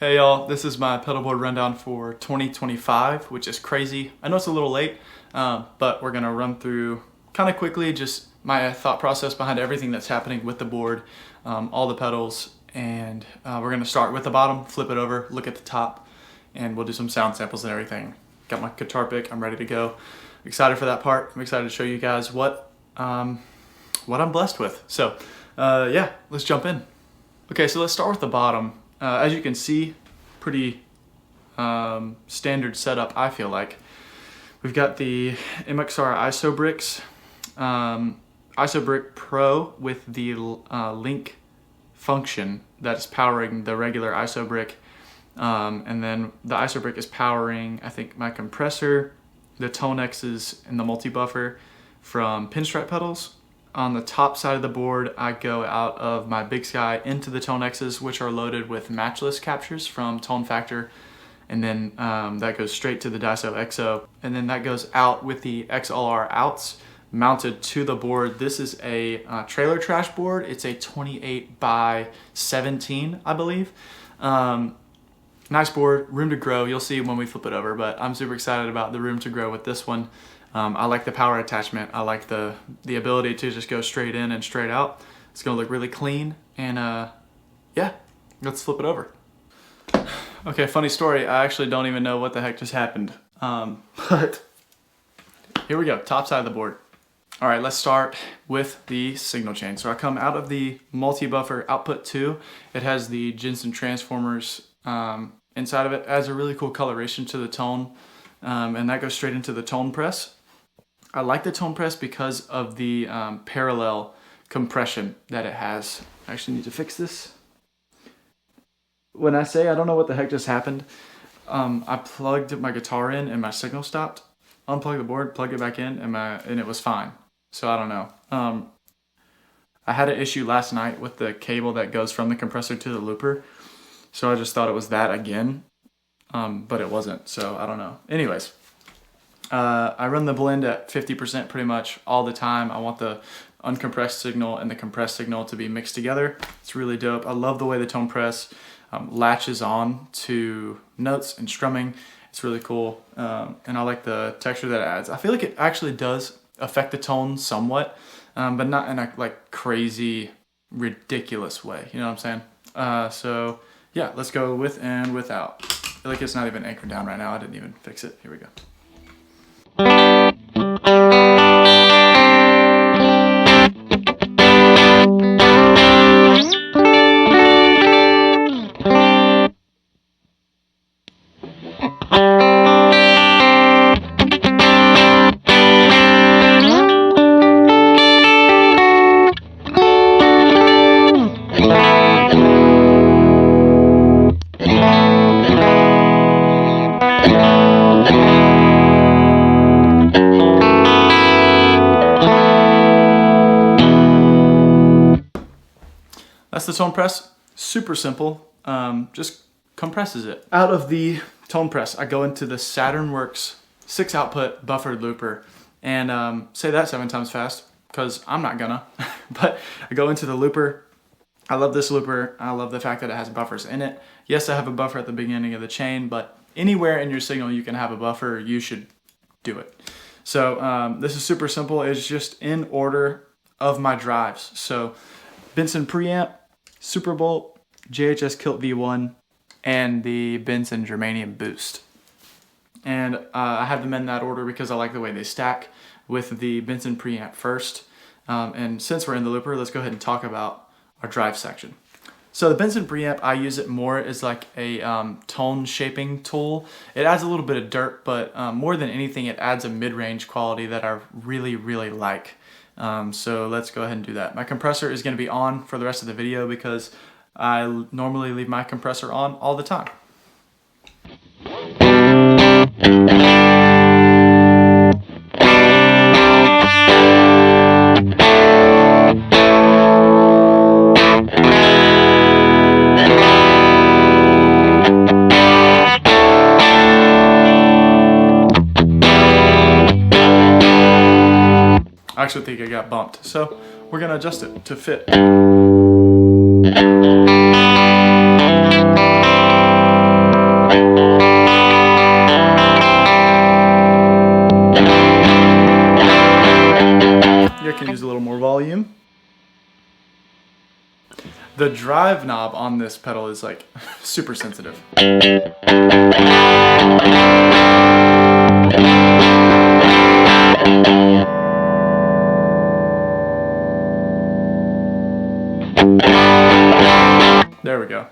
Hey y'all, this is my pedal board rundown for 2025, which is crazy. I know it's a little late, but we're gonna run through kind of quickly just my thought process behind everything that's happening with the board, all the pedals, and we're gonna start with the bottom, flip it over, look at the top, and we'll do some sound samples and everything. Got my guitar pick, I'm ready to go. Excited for that part. I'm excited to show you guys what I'm blessed with. So yeah, let's jump in. Okay, so let's start with the bottom. As you can see, pretty standard setup, I feel like. We've got the MXR ISO bricks, ISO brick Pro with the link function that's powering the regular ISO brick. And then the ISO brick is powering, I think, my compressor, the ToneXs, and the multi-buffer from pinstripe pedals. On the top side of the board, I go out of my BigSky into the ToneXs, which are loaded with Matchless captures from Tone Factor, and then that goes straight to the DISO XO, and then that goes out with the XLR outs mounted to the board. This is a trailer trash board. It's a 28 by 17, I believe. Nice board, room to grow. You'll see when we flip it over, but I'm super excited about the room to grow with this one. I like the power attachment. I like the ability to just go straight in and straight out. It's gonna look really clean, and yeah, let's flip it over. Okay, funny story. I actually don't even know what the heck just happened, but here we go, top side of the board. All right, let's start with the signal chain. So I come out of the multi-buffer output 2. It has the Jensen transformers inside of it. It adds a really cool coloration to the tone, and that goes straight into the tone press. I like the tone press because of the parallel compression that it has. I actually need to fix this. When I say I don't know what the heck just happened, I plugged my guitar in and my signal stopped. Unplugged the board, plugged it back in, and it was fine. So I don't know. I had an issue last night with the cable that goes from the compressor to the looper. So I just thought it was that again, but it wasn't. So I don't know. Anyways. I run the blend at 50% pretty much all the time. I want the uncompressed signal and the compressed signal to be mixed together. It's really dope. I love the way the tone press latches on to notes and strumming. It's really cool, and I like the texture that it adds. I feel like it actually does affect the tone somewhat, but not in a like crazy, ridiculous way. You know what I'm saying? So yeah, let's go with and without. I feel like it's not even anchored down right now. I didn't even fix it. Here we go. That's the tone press, super simple, just compresses it. Out of the tone press, I go into the Saturnworks 6 output buffered looper, and say that 7 times fast, because I'm not gonna, but I go into the looper. I love this looper. I love the fact that it has buffers in it. Yes, I have a buffer at the beginning of the chain, but anywhere in your signal you can have a buffer, you should do it. So this is super simple. It's just in order of my drives. So Benson Preamp, Superbolt, JHS Kilt V1, and the Benson Germanium Boost. And I have them in that order because I like the way they stack, with the Benson Preamp first. And since we're in the looper, let's go ahead and talk about our drive section. So the Benson Preamp, I use it more as like a tone shaping tool. It adds a little bit of dirt, but more than anything, it adds a mid-range quality that I really, really like. So let's go ahead and do that. My compressor is going to be on for the rest of the video because I normally leave my compressor on all the time. I actually think it got bumped, so we're gonna adjust it to fit. drive knob on this pedal is like super sensitive. There we go.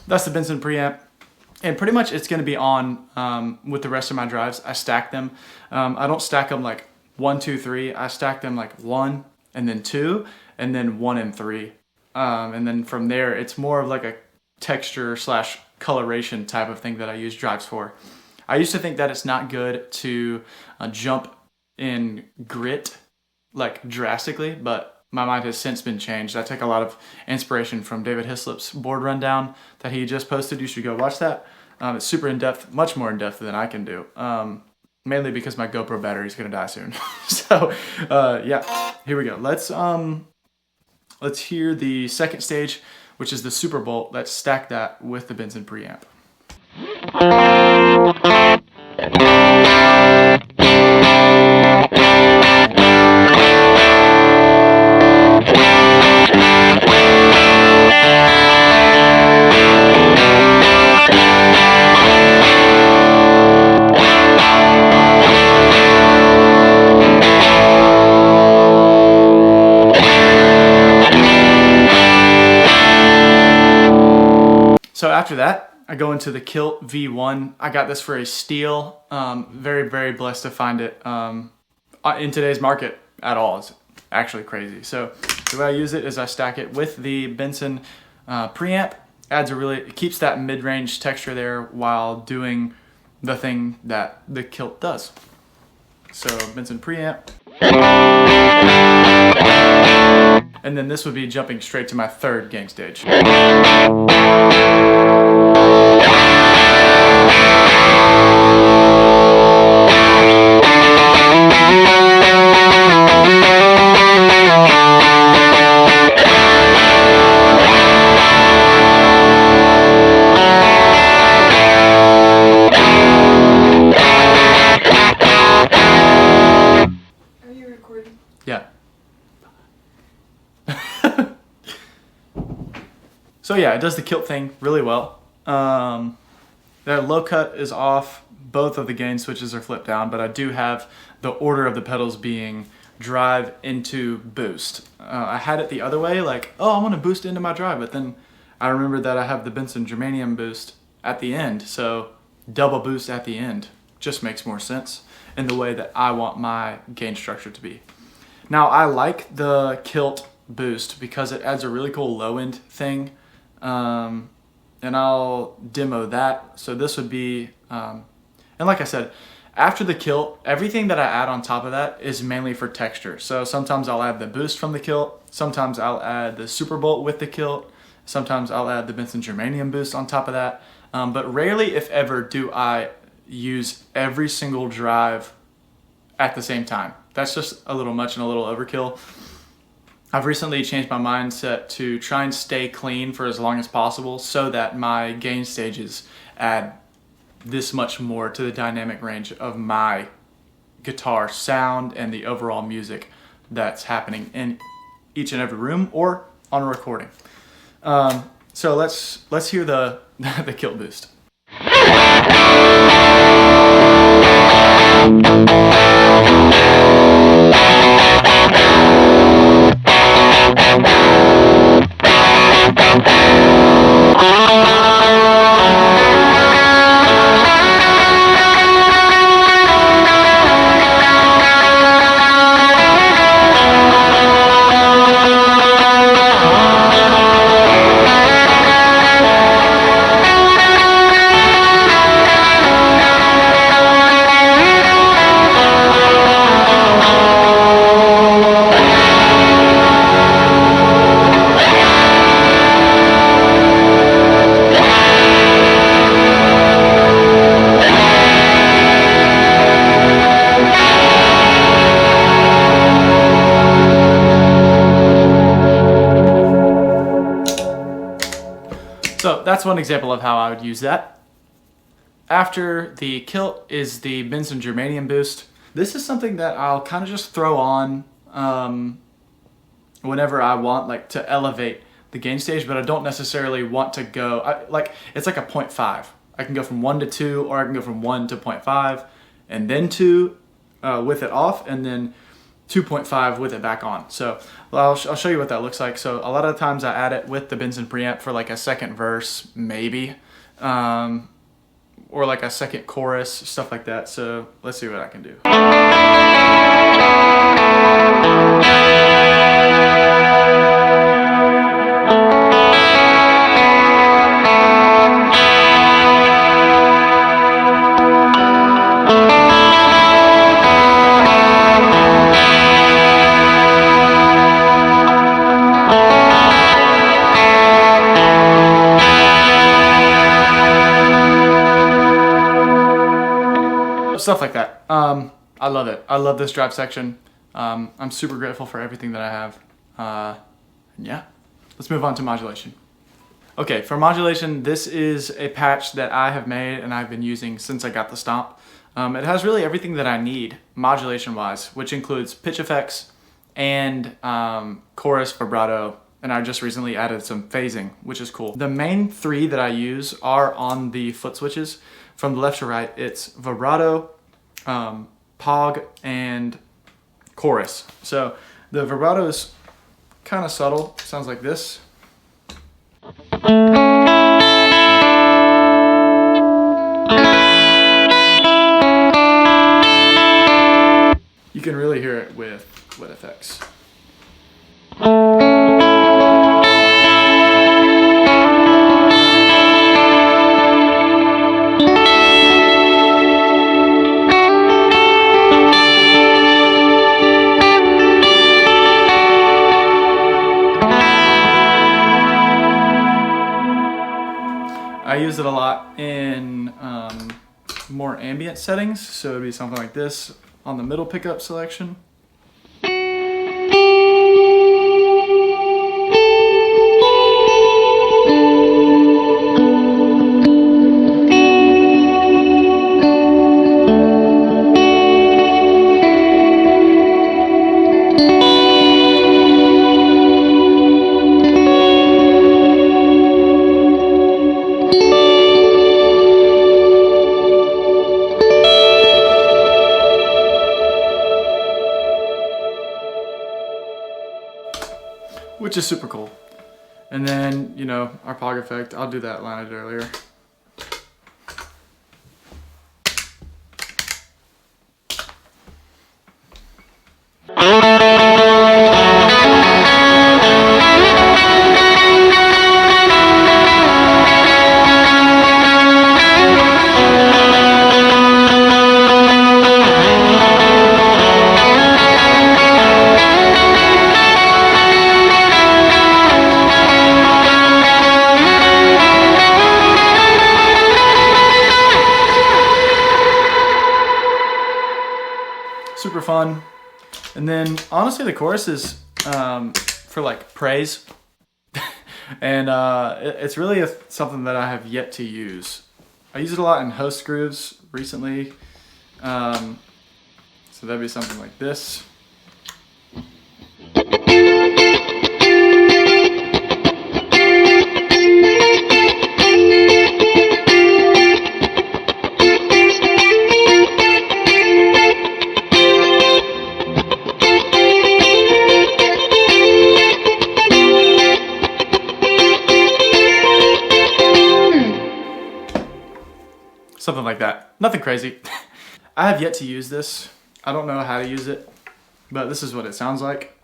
That's the Benson Preamp, and pretty much it's going to be on with the rest of my drives. I stack them. I don't stack them like 1, 2, 3. I stack them like 1 and then 2 and then 1 and 3. And then from there, it's more of like a texture / coloration type of thing that I use drives for. I used to think that it's not good to jump in grit like drastically, but my mind has since been changed. I take a lot of inspiration from David Hislop's board rundown that he just posted. You should go watch that. It's super in-depth, much more in-depth than I can do. Mainly because my GoPro battery is gonna die soon. So yeah, here we go. Let's hear the second stage, which is the Superbolt. Let's stack that with the Benson Preamp. So after that, I go into the Kilt V1. I got this for a steal. Very, very blessed to find it in today's market at all. It's actually crazy. So the way I use it is I stack it with the Benson Preamp. It keeps that mid-range texture there while doing the thing that the Kilt does. So Benson Preamp. And then this would be jumping straight to my third gain stage. Are you recording? Yeah. So yeah, it does the Kilt thing really well. That low cut is off. Both of the gain switches are flipped down, but I do have the order of the pedals being drive into boost. I had it the other way, like, oh, I want to boost into my drive, but then I remembered that I have the Benson Germanium boost at the end, so double boost at the end just makes more sense in the way that I want my gain structure to be. Now, I like the Kilt boost because it adds a really cool low end thing. And I'll demo that. So this would be, and like I said, after the Kilt, everything that I add on top of that is mainly for texture. So sometimes I'll add the boost from the Kilt, sometimes I'll add the Superbolt with the Kilt, sometimes I'll add the Benson Germanium boost on top of that. But rarely, if ever, do I use every single drive at the same time. That's just a little much and a little overkill. I've recently changed my mindset to try and stay clean for as long as possible so that my gain stages add this much more to the dynamic range of my guitar sound and the overall music that's happening in each and every room or on a recording. So let's hear the the Kilt boost. that's one example of how I would use that. After the Kilt is the Benson Germanium boost. This is something that I'll kind of just throw on whenever I want, like, to elevate the gain stage, but I don't necessarily want to go, it's like a 0.5. I can go from 1 to 2, or I can go from 1 to 0.5, and then 2 with it off, and then 2.5 with it back on. So I'll show you what that looks like. So a lot of the times I add it with the Benson Preamp for like a second verse, maybe, or like a second chorus, stuff like that. So let's see what I can do. Stuff like that. I love it. I love this drive section. I'm super grateful for everything that I have. Yeah, let's move on to modulation. Okay, for modulation, this is a patch that I have made and I've been using since I got the Stomp. It has really everything that I need modulation-wise, which includes pitch effects and chorus, vibrato, and I just recently added some phasing, which is cool. The main 3 that I use are on the foot switches. From the left to right, it's vibrato, pog, and chorus. So the vibrato is kind of subtle, sounds like this. You can really hear it with effects. I use it a lot in more ambient settings, so it'd be something like this on the middle pickup selection. Which is super cool. And then, you know, our pog effect, I'll do that line I did earlier. Super fun. And then honestly the chorus is for like praise and it's really something that I have yet to use. I use it a lot in host grooves recently, so that'd be something like this. Something like that. Nothing crazy. I have yet to use this. I don't know how to use it, but this is what it sounds like.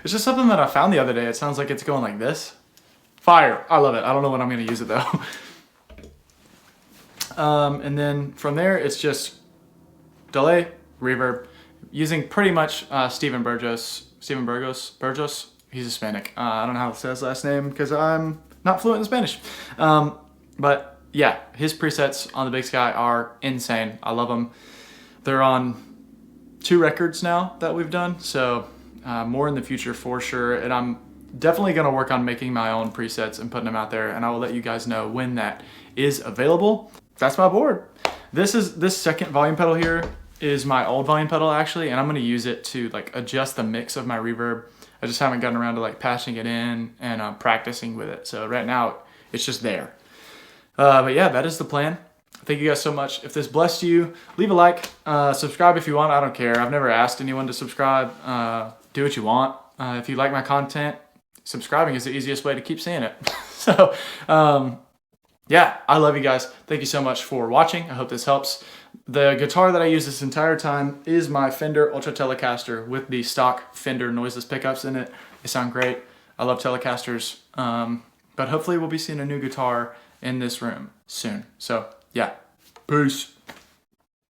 It's just something that I found the other day. It sounds like it's going like this. Fire. I love it. I don't know when I'm going to use it though. And then from there, it's just delay, reverb, using pretty much Stephen Burgos. He's Hispanic. I don't know how to say his last name because I'm not fluent in Spanish. But yeah, his presets on the BigSky are insane. I love them. They're on 2 records now that we've done, so more in the future for sure. And I'm definitely going to work on making my own presets and putting them out there, and I will let you guys know when that is available. That's my board. This second volume pedal here is my old volume pedal actually, and I'm going to use it to like adjust the mix of my reverb. I just haven't gotten around to like patching it in and practicing with it. So right now it's just there. But yeah, that is the plan. Thank you guys so much. If this blessed you, leave a like, subscribe if you want. I don't care. I've never asked anyone to subscribe. Do what you want. If you like my content, subscribing is the easiest way to keep seeing it. So yeah, I love you guys. Thank you so much for watching. I hope this helps. The guitar that I use this entire time is my Fender Ultra Telecaster with the stock Fender noiseless pickups in it. They sound great. I love Telecasters. But hopefully we'll be seeing a new guitar in this room soon. So yeah, peace.